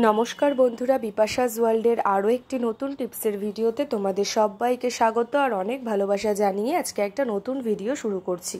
নমস্কার বন্ধুরা, বিপাশাস ওয়ার্ল্ডের আরও একটি নতুন টিপসের ভিডিওতে তোমাদের সবাইকে স্বাগত আর অনেক ভালোবাসা জানিয়ে আজকে একটা নতুন ভিডিও শুরু করছি।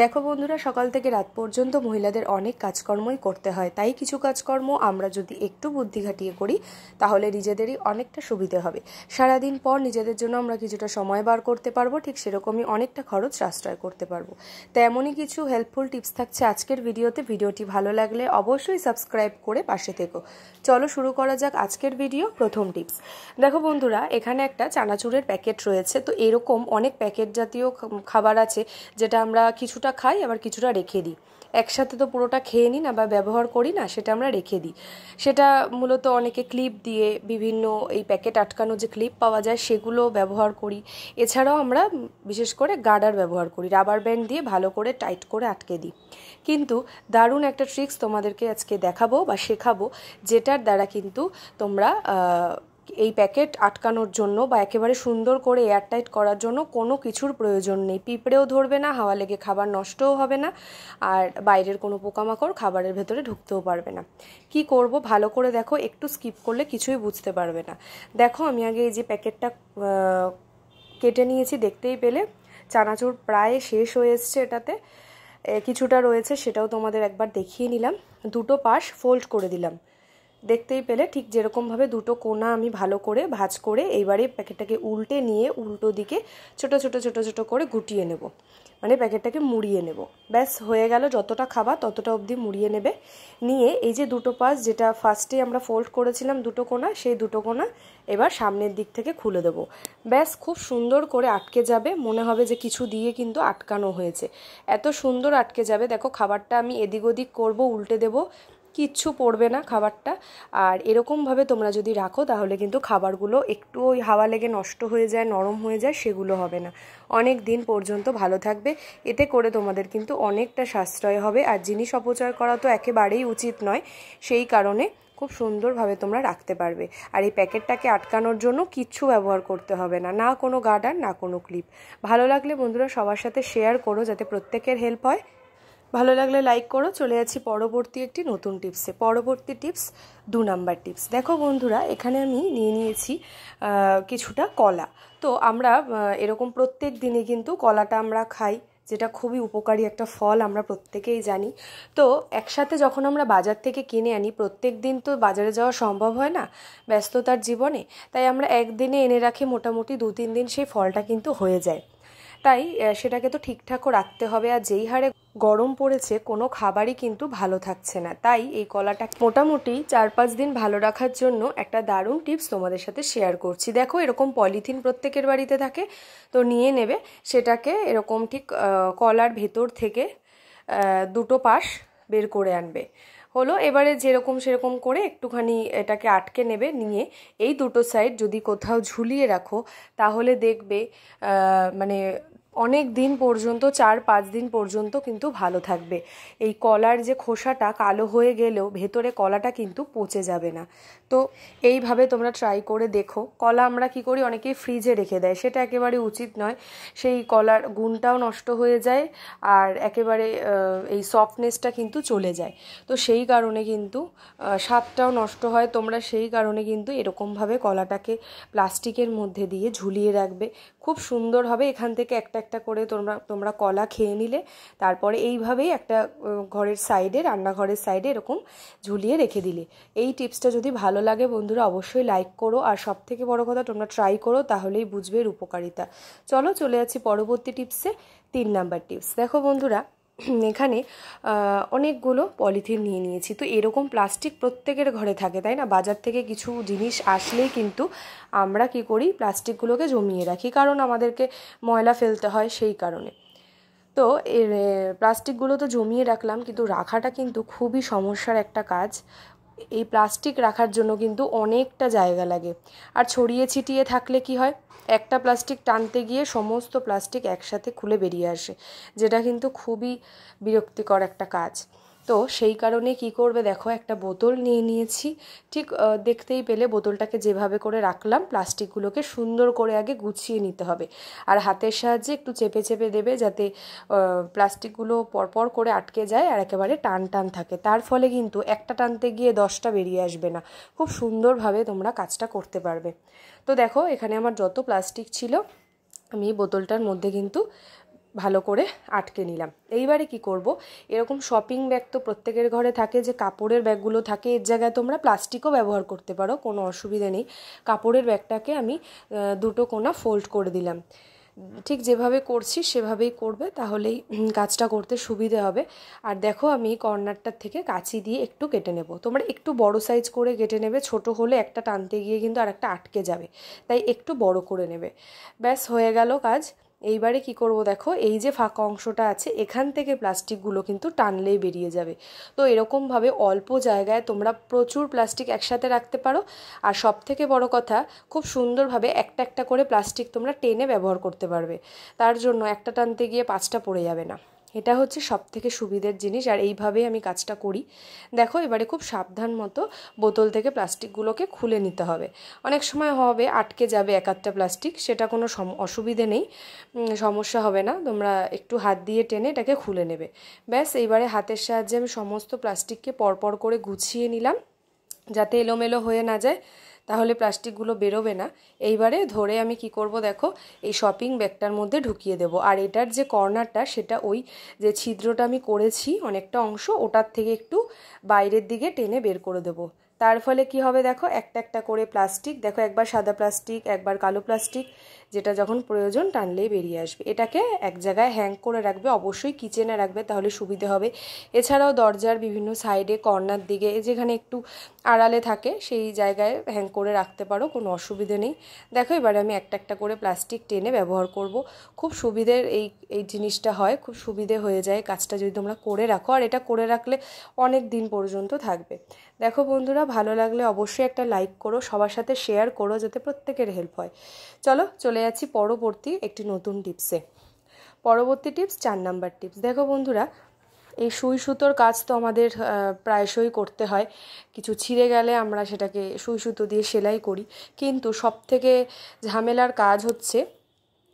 দেখো বন্ধুরা, সকাল থেকে রাত পর্যন্ত মহিলাদের অনেক কাজকর্মই করতে হয়, তাই কিছু কাজকর্ম আমরা যদি একটু বুদ্ধি খাটিয়ে করি তাহলে নিজেদেরই অনেকটা সুবিধে হবে। সারাদিন পর নিজেদের জন্য আমরা কিছুটা সময় বার করতে পারবো, ঠিক সেরকমই অনেকটা খরচ সাশ্রয় করতে পারবো। তো এমনই কিছু হেল্পফুল টিপস থাকছে আজকের ভিডিওতে। ভিডিওটি ভালো লাগলে অবশ্যই সাবস্ক্রাইব করে পাশে থেকো। চলো শুরু করা যাক আজকের ভিডিও। প্রথম টিপস, দেখো বন্ধুরা, এখানে একটা চানাচুরের প্যাকেট রয়েছে। তো এরকম অনেক প্যাকেট জাতীয় খাবার আছে যেটা আমরা কিছুটা খাই আবার কিছুটা রেখে দিই। একসাথে তো পুরোটা খেয়ে নিই না বা ব্যবহার করি না, সেটা আমরা রেখে দিই। সেটা মূলত অনেকে ক্লিপ দিয়ে, বিভিন্ন এই প্যাকেট আটকানো যে ক্লিপ পাওয়া যায় সেগুলো ব্যবহার করি। এছাড়াও আমরা বিশেষ করে গার্ডার ব্যবহার করি, রাবার ব্যান্ড দিয়ে ভালো করে টাইট করে আটকে দিই। কিন্তু দারুণ একটা ট্রিক্স তোমাদেরকে আজকে দেখাবো বা শেখাবো, যেটার দ্বারা কিন্তু তোমরা এই প্যাকেট আটকানোর জন্য বা একেবারে সুন্দর করে এয়ারটাইট করার জন্য কোনো কিছুর প্রয়োজন নেই। পিঁপড়েও ধরবে না, হাওয়া লেগে খাবার নষ্টও হবে না, আর বাইরের কোনো পোকামাকড় খাবারের ভেতরে ঢুকতেও পারবে না। কি করব ভালো করে দেখো, একটু স্কিপ করলে কিছুই বুঝতে পারবে না। দেখো, আমি আগে এই যে প্যাকেটটা কেটে নিয়েছি, দেখতেই পেলে চানাচুর প্রায় শেষ হয়ে এসছে। এটাতে কিছুটা রয়েছে, সেটাও তোমাদের একবার দেখিয়ে নিলাম। দুটো পাশ ফোল্ড করে দিলাম, দেখতেই পেলে ঠিক যেরকমভাবে দুটো কোণা আমি ভালো করে ভাঁজ করে এইবারে প্যাকেটটাকে উল্টে নিয়ে উল্টো দিকে ছোট ছোট ছোট ছোট করে গুটিয়ে নেব, মানে প্যাকেটটাকে মুড়িয়ে নেব। ব্যাস হয়ে গেল, যতটা খাবার ততটা অবধি মুড়িয়ে নেবে। নিয়ে এই যে দুটো পাশ যেটা ফার্স্টে আমরা ফোল্ড করেছিলাম দুটো কোণা, সেই দুটো কোণা এবার সামনের দিক থেকে খুলে দেবো। ব্যাস খুব সুন্দর করে আটকে যাবে, মনে হবে যে কিছু দিয়ে কিন্তু আটকানো হয়েছে। এত সুন্দর আটকে যাবে। দেখো, খাবারটা আমি এদিক ওদিক করবো, উল্টে দেবো, কিচ্ছু পড়বে না খাবারটা। আর এরকমভাবে তোমরা যদি রাখো তাহলে কিন্তু খাবারগুলো একটু ওই হাওয়া লেগে নষ্ট হয়ে যায়, নরম হয়ে যায়, সেগুলো হবে না। অনেক দিন পর্যন্ত ভালো থাকবে। এতে করে তোমাদের কিন্তু অনেকটা সাশ্রয় হবে। আর জিনিস অপচয় করা তো একেবারেই উচিত নয়, সেই কারণে খুব সুন্দরভাবে তোমরা রাখতে পারবে। আর এই প্যাকেটটাকে আটকানোর জন্য কিচ্ছু ব্যবহার করতে হবে না, না কোনো গার্ডার, না কোনো ক্লিপ। ভালো লাগলে বন্ধুরা সবার সাথে শেয়ার করো, যাতে প্রত্যেকের হেল্প হয়। ভালো লাগলে লাইক করো। চলে যাচ্ছি পরবর্তী একটি নতুন টিপসে। পরবর্তী টিপস 2 নাম্বার টিপস। দেখো বন্ধুরা, এখানে আমি নিয়ে নিয়েছি কিছুটা কলা। তো আমরা এরকম প্রত্যেক দিনে কিন্তু কলাটা আমরা খাই, যেটা খুবই উপকারী একটা ফল, আমরা প্রত্যেকেই জানি। তো একসাথে যখন আমরা বাজার থেকে কিনে আনি, প্রত্যেক দিন তো বাজারে যাওয়া সম্ভব হয় না ব্যস্ততার জীবনে, তাই আমরা একদিনে এনে রাখি, মোটামুটি 2-3 দিন সেই ফলটা কিন্তু হয়ে যায়। তাই সেটাকে তো ঠিকঠাকও রাখতে হবে। আর যেই হারে গরম পড়েছে, কোনো খাবারই কিন্তু ভালো থাকছে না। তাই এই কলাটা মোটামুটি 4-5 দিন ভালো রাখার জন্য একটা দারুণ টিপস তোমাদের সাথে শেয়ার করছি। দেখো, এরকম পলিথিন প্রত্যেকের বাড়িতে থাকে, তো নিয়ে নেবে। সেটাকে এরকম ঠিক কলার ভেতর থেকে দুটো পাশ বের করে আনবে। হলো, এবারে যেরকম সেরকম করে একটুখানি এটাকে আটকে নেবে। নিয়ে এই দুটো সাইড যদি কোথাও ঝুলিয়ে রাখো তাহলে দেখবে মানে অনেক দিন পর্যন্ত, 4-5 দিন পর্যন্ত কিন্তু ভালো থাকবে। এই কলার যে খোসাটা কালো হয়ে গেলেও ভেতরে কলাটা কিন্তু পচে যাবে না। তো এইভাবে তোমরা ট্রাই করে দেখো। কলা আমরা কি করি, অনেকেই ফ্রিজে রেখে দেয়, সেটা একেবারে উচিত নয়। সেই কলার গুণটাও নষ্ট হয়ে যায় আর একেবারে এই সফটনেসটা কিন্তু চলে যায়। তো সেই কারণে কিন্তু স্বাদটাও নষ্ট হয়। তোমরা সেই কারণে কিন্তু এরকমভাবে কলাটাকে প্লাস্টিকের মধ্যে দিয়ে ঝুলিয়ে রাখবে, খুব সুন্দর হবে। এখান থেকে একটা একটা করে তোমরা কলা খেয়ে নিলে, তারপরে এইভাবেই একটা ঘরের সাইডে, রান্নাঘরের সাইডে এরকম ঝুলিয়ে রেখে দিলে। এই টিপসটা যদি ভালো লাগে বন্ধুরা অবশ্যই লাইক করো, আর সব থেকে বড় কথা তোমরা ট্রাই করো, তাহলেই বুঝবে এর উপকারিতা। চলো চলে যাচ্ছি পরবর্তী টিপসে। 3 নাম্বার টিপস। দেখো বন্ধুরা, এখানে অনেকগুলো পলিথিন নিয়ে নিয়েছি। তো এরকম প্লাস্টিক প্রত্যেকের ঘরে থাকে, তাই না? বাজার থেকে কিছু জিনিস আসলেই কিন্তু আমরা কি করি, প্লাস্টিকগুলোকে জমিয়ে রাখি, কারণ আমাদেরকে ময়লা ফেলতে হয়, সেই কারণে। তো প্লাস্টিকগুলো তো জমিয়ে রাখলাম, কিন্তু রাখাটা কিন্তু খুবই সমস্যার একটা কাজ। এই প্লাস্টিক রাখার জন্য কিন্তু অনেকটা জায়গা লাগে। আর ছড়িয়ে ছিটিয়ে থাকলে কি হয়, একটা প্লাস্টিক টানতে গিয়ে সমস্ত প্লাস্টিক একসাথে খুলে বেরিয়ে আসে, যেটা কিন্তু খুবই বিরক্তিকর একটা কাজ। তো তো সেই কারণে কি করবে দেখো, একটা বোতল নিয়ে নিয়েছি। ঠিক দেখতেই পেলে বোতলটাকে যেভাবে করে রাখলাম, প্লাস্টিকগুলোকে সুন্দর করে আগে গুছিয়ে নিতে হবে। আর হাতের সাহায্যে একটু চেপে চেপে দেবে, যাতে প্লাস্টিকগুলো পরপর করে আটকে যায় আর একেবারে টান টান থাকে। তার ফলে কিন্তু একটা টানতে গিয়ে 10টা বেরিয়ে আসবে না, খুব সুন্দরভাবে তোমরা কাজটা করতে পারবে। তো দেখো এখানে আমার যত প্লাস্টিক ছিল আমি বোতলটার মধ্যে কিন্তু ভালো করে আটকে নিলাম। এইবারে কি করব, এরকম শপিং ব্যাগ তো প্রত্যেকের ঘরে থাকে, যে কাপড়ের ব্যাগগুলো থাকে, এর জায়গায় তোমরা প্লাস্টিকও ব্যবহার করতে পারো, কোনো অসুবিধা নেই। কাপড়ের ব্যাগটাকে আমি দুটো কোণা ফোল্ড করে দিলাম। ঠিক যেভাবে করছি সেভাবেই করবে, তাহলেই কাজটা করতে সুবিধে হবে। আর দেখো আমি কর্নারটার থেকে কাঁচি দিয়ে একটু কেটে নেব। তোমরা একটু বড় সাইজ করে কেটে নেবে, ছোট হলে একটা টানতে গিয়ে কিন্তু আর একটা আটকে যাবে, তাই একটু বড় করে নেবে। ব্যাস হয়ে গেল কাজ। এইবারে কি করব দেখো, এই যে ফাঁকা অংশটা আছে এখান থেকে প্লাস্টিকগুলো কিন্তু টানলেই বেরিয়ে যাবে। তো এরকমভাবে অল্প জায়গায় তোমরা প্রচুর প্লাস্টিক একসাথে রাখতে পারো। আর সব থেকে বড় কথা, খুব সুন্দরভাবে একটা একটা করে প্লাস্টিক তোমরা টেনে ব্যবহার করতে পারবে। তার জন্য একটা টানতে গিয়ে 5টা পড়ে যাবে না। এটা হচ্ছে সব থেকে সুবিধের জিনিস, আর এইভাবেই আমি কাজটা করি। দেখো এবারে খুব সাবধান মতো বোতল থেকে প্লাস্টিকগুলোকে খুলে নিতে হবে। অনেক সময় হবে আটকে যাবে এক আধটা প্লাস্টিক, সেটা কোনো অসুবিধে নেই, সমস্যা হবে না। তোমরা একটু হাত দিয়ে টেনে এটাকে খুলে নেবে। ব্যাস এইবারে হাতের সাহায্যে আমি সমস্ত প্লাস্টিককে পরপর করে গুছিয়ে নিলাম, যাতে এলোমেলো হয়ে না যায়, তাহলে প্লাস্টিকগুলো বেরোবে না। এইবারে ধরে আমি কি করব দেখো, এই শপিং ব্যাগটার মধ্যে ঢুকিয়ে দেব। আর এটার যে কর্নারটা, সেটা ওই যে ছিদ্রটা আমি করেছি অনেকটা অংশ, ওটার থেকে একটু বাইরের দিকে টেনে বের করে দেব। তার ফলে কি হবে দেখো, একটা একটা করে প্লাস্টিক, দেখো একবার সাদা প্লাস্টিক একবার কালো প্লাস্টিক, যেটা যখন প্রয়োজন টানলেই বেরিয়ে আসবে। এটাকে এক জায়গায় হ্যাং করে রাখবে, অবশ্যই কিচেনে রাখবে, তাহলে সুবিধে হবে। এছাড়াও দরজার বিভিন্ন সাইডে কর্নার দিকে, যেখানে একটু আড়ালে থাকে সেই জায়গায় হ্যাং করে রাখতে পারো, কোনো অসুবিধে নেই। দেখো এবারে আমি একটা একটা করে প্লাস্টিক টেনে ব্যবহার করব। খুব সুবিধের এই জিনিসটা হয়, খুব সুবিধে হয়ে যায় কাজটা যদি তোমরা করে রাখো। আর এটা করে রাখলে অনেক দিন পর্যন্ত থাকবে। দেখো বন্ধুরা, ভালো লাগলে অবশ্যই একটা লাইক করো, সবার সাথে শেয়ার করো, যাতে প্রত্যেকের হেল্প হয়। চলো চলে যাচ্ছি পরবর্তী একটি নতুন টিপসে। পরবর্তী টিপস 4 নাম্বার টিপস। দেখো বন্ধুরা, এই সুই সুতোর কাজ তো আমাদের প্রায়শই করতে হয়। কিছু ছিঁড়ে গেলে আমরা সেটাকে সুই সুতো দিয়ে সেলাই করি, কিন্তু সবথেকে ঝামেলার কাজ হচ্ছে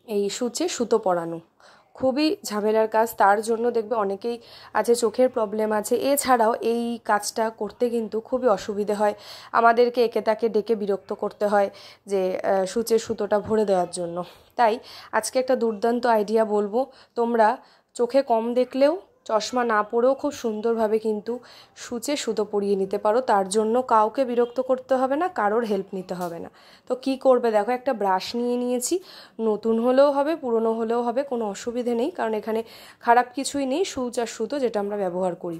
এই সূচে সুতো পরানো। খুবই ঝামেলার কাজ, তার জন্য দেখবে অনেকেই আছে চোখের প্রবলেম আছে। এছাড়াও এই কাজটা করতে কিন্তু খুবই অসুবিধে হয়, আমাদেরকে একে তাকে ডেকে বিরক্ত করতে হয় যে সূচের সুতোটা ভরে দেওয়ার জন্য। তাই আজকে একটা দুর্দান্ত আইডিয়া বলবো, তোমরা চোখে কম দেখলেও, চশমা না পরেও খুব সুন্দরভাবে কিন্তু সূচে সুতো পরিয়ে নিতে পারো। তার জন্য কাউকে বিরক্ত করতে হবে না, কারোর হেল্প নিতে হবে না। তো কি করবে দেখো, একটা ব্রাশ নিয়ে নিয়েছি, নতুন হলেও হবে পুরনো হলেও হবে, কোনো অসুবিধে নেই, কারণ এখানে খারাপ কিছুই নেই, সূচ আর সুতো যেটা আমরা ব্যবহার করি।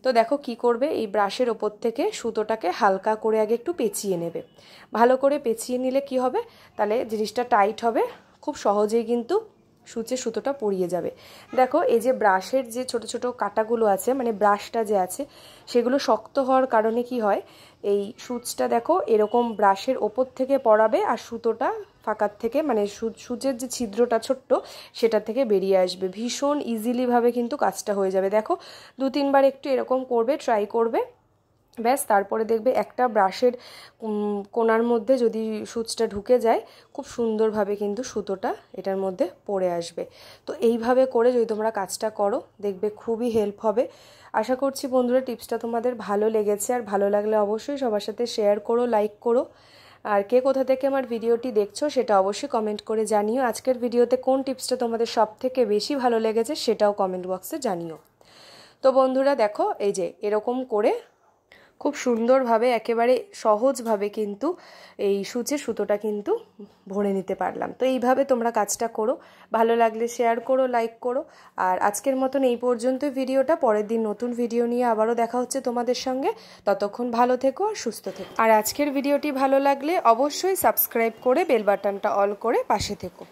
তো দেখো কি করবে, এই ব্রাশের ওপর থেকে সুতোটাকে হালকা করে আগে একটু পেঁচিয়ে নেবে। ভালো করে পেঁচিয়ে নিলে কি হবে, তাহলে জিনিসটা টাইট হবে, খুব সহজেই কিন্তু সূচে সুতোটা পরিয়ে যাবে। দেখো এই যে ব্রাশের যে ছোট ছোট কাঁটাগুলো আছে, মানে ব্রাশটা যে আছে, সেগুলো শক্ত হওয়ার কারণে কি হয়, এই সূচটা দেখো এরকম ব্রাশের ওপর থেকে পড়াবে, আর সুতোটা ফাঁকার থেকে, মানে সূচের যে ছিদ্রটা ছোট্ট, সেটা থেকে বেরিয়ে আসবে। ভীষণ ইজিলিভাবে কিন্তু কাজটা হয়ে যাবে। দেখো 2-3 বার একটু এরকম করবে, ট্রাই করবে, ব্যাস। তারপরে দেখবে একটা ব্রাশের কোণার মধ্যে যদি সূচটা ঢুকে যায়, খুব সুন্দরভাবে কিন্তু সুতোটা এটার মধ্যে পড়ে আসবে। তো এইভাবে করে যদি তোমরা কাজটা করো, দেখবে খুবই হেল্প হবে। আশা করছি বন্ধুরা টিপসটা তোমাদের ভালো লেগেছে, আর ভালো লাগলে অবশ্যই সবার সাথে শেয়ার করো, লাইক করো। আর কে কোথা থেকে আমার ভিডিওটি দেখছো সেটা অবশ্যই কমেন্ট করে জানিও। আজকের ভিডিওতে কোন টিপসটা তোমাদের সব থেকে বেশি ভালো লেগেছে সেটাও কমেন্ট বক্সে জানিও। তো বন্ধুরা দেখো, এই যে এরকম করে খুব সুন্দরভাবে একেবারে সহজভাবে কিন্তু এই সূচের সুতোটা কিন্তু ভরে নিতে পারলাম। তো এইভাবে তোমরা কাজটা করো, ভালো লাগলে শেয়ার করো, লাইক করো। আর আজকের মতন এই পর্যন্তই ভিডিওটা। পরের দিন নতুন ভিডিও নিয়ে আবারও দেখা হচ্ছে তোমাদের সঙ্গে। ততক্ষণ ভালো থেকো আর সুস্থ থেকো। আর আজকের ভিডিওটি ভালো লাগলে অবশ্যই সাবস্ক্রাইব করে বেল বাটনটা অল করে পাশে থেকো।